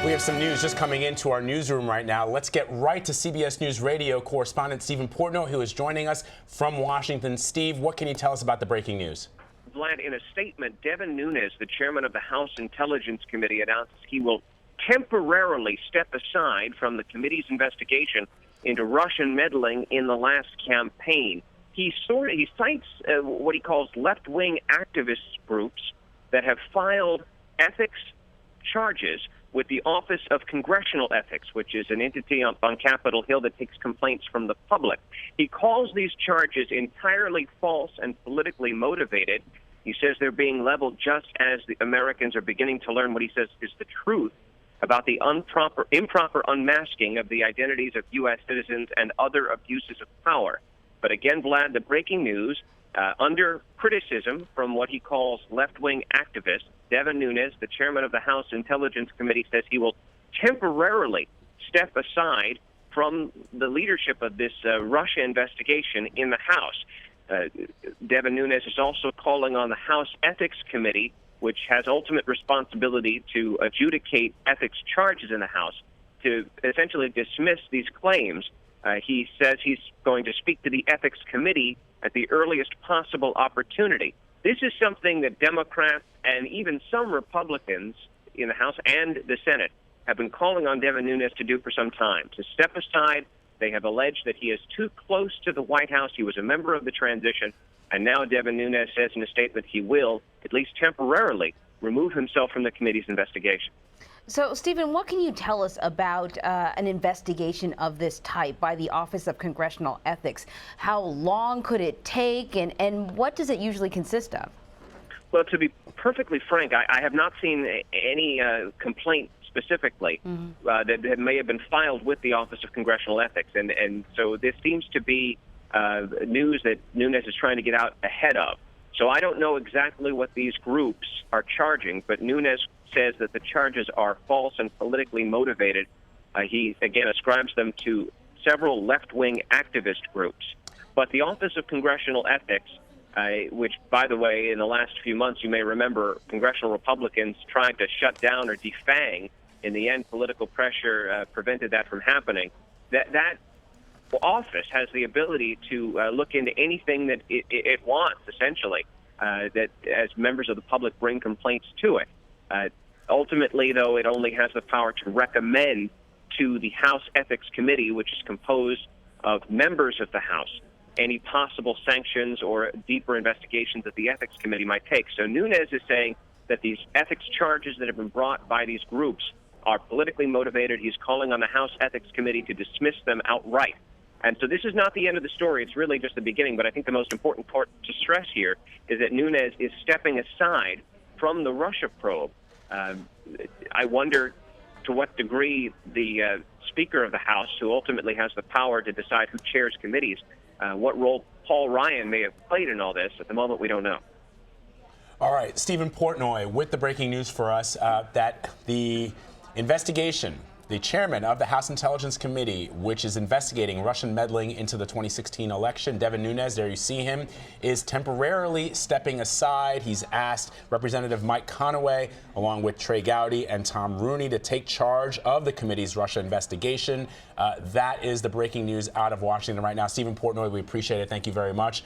We have some news just coming into our newsroom right now. Let's get right to CBS News Radio correspondent Stephen Portnoy, who is joining us from Washington. Steve, what can you tell us about the breaking news? Vlad, in a statement, Devin Nunes, the chairman of the House Intelligence Committee, announced he will temporarily step aside from the committee's investigation into Russian meddling in the last campaign. He cites what he calls left-wing activist groups that have filed ethics charges with the Office of Congressional Ethics, which is an entity on Capitol Hill that takes complaints from the public. He calls these charges entirely false and politically motivated. He says they're being leveled just as the Americans are beginning to learn what he says is the truth about the improper unmasking of the identities of U.S. citizens and other abuses of power. But again, Vlad, the breaking news, under criticism from what he calls left-wing activists, Devin Nunes, the chairman of the House Intelligence Committee, says he will temporarily step aside from the leadership of this Russia investigation in the House. Devin Nunes is also calling on the House Ethics Committee, which has ultimate responsibility to adjudicate ethics charges in the House, to essentially dismiss these claims. He says he's going to speak to the Ethics Committee at the earliest possible opportunity. This is something that Democrats and even some Republicans in the House and the Senate have been calling on Devin Nunes to do for some time, to step aside. They have alleged that he is too close to the White House. He was a member of the transition, and now Devin Nunes says in a statement he will, at least temporarily, remove himself from the committee's investigation. So, Stephen, what can you tell us about an investigation of this type by the Office of Congressional Ethics? How long could it take, and what does it usually consist of? Well, to be perfectly frank, I have not seen any complaint specifically that may have been filed with the Office of Congressional Ethics. And so this seems to be news that Nunes is trying to get out ahead of. So I don't know exactly what these groups are charging, but Nunes says that the charges are false and politically motivated. He, again, ascribes them to several left-wing activist groups. But the Office of Congressional Ethics, which, by the way, in the last few months, you may remember, congressional Republicans tried to shut down or defang. In the end, political pressure prevented that from happening. That office has the ability to look into anything that it wants, essentially, that as members of the public bring complaints to it. Ultimately, though, it only has the power to recommend to the House Ethics Committee, which is composed of members of the House, any possible sanctions or deeper investigations that the Ethics Committee might take. So Nunes is saying that these ethics charges that have been brought by these groups are politically motivated. He's calling on the House Ethics Committee to dismiss them outright. And so this is not the end of the story. It's really just the beginning. But I think the most important part to stress here is that Nunes is stepping aside from the Russia probe. I wonder to what degree the Speaker of the House, who ultimately has the power to decide who chairs committees, what role Paul Ryan may have played in all this. At the moment, we don't know. All right, Stephen Portnoy with the breaking news for us that the investigation, the chairman of the House Intelligence Committee, which is investigating Russian meddling into the 2016 election, Devin Nunes, there you see him, is temporarily stepping aside. He's asked Representative Mike Conaway, along with Trey Gowdy and Tom Rooney, to take charge of the committee's Russia investigation. That is the breaking news out of Washington right now. Stephen Portnoy, we appreciate it. Thank you very much.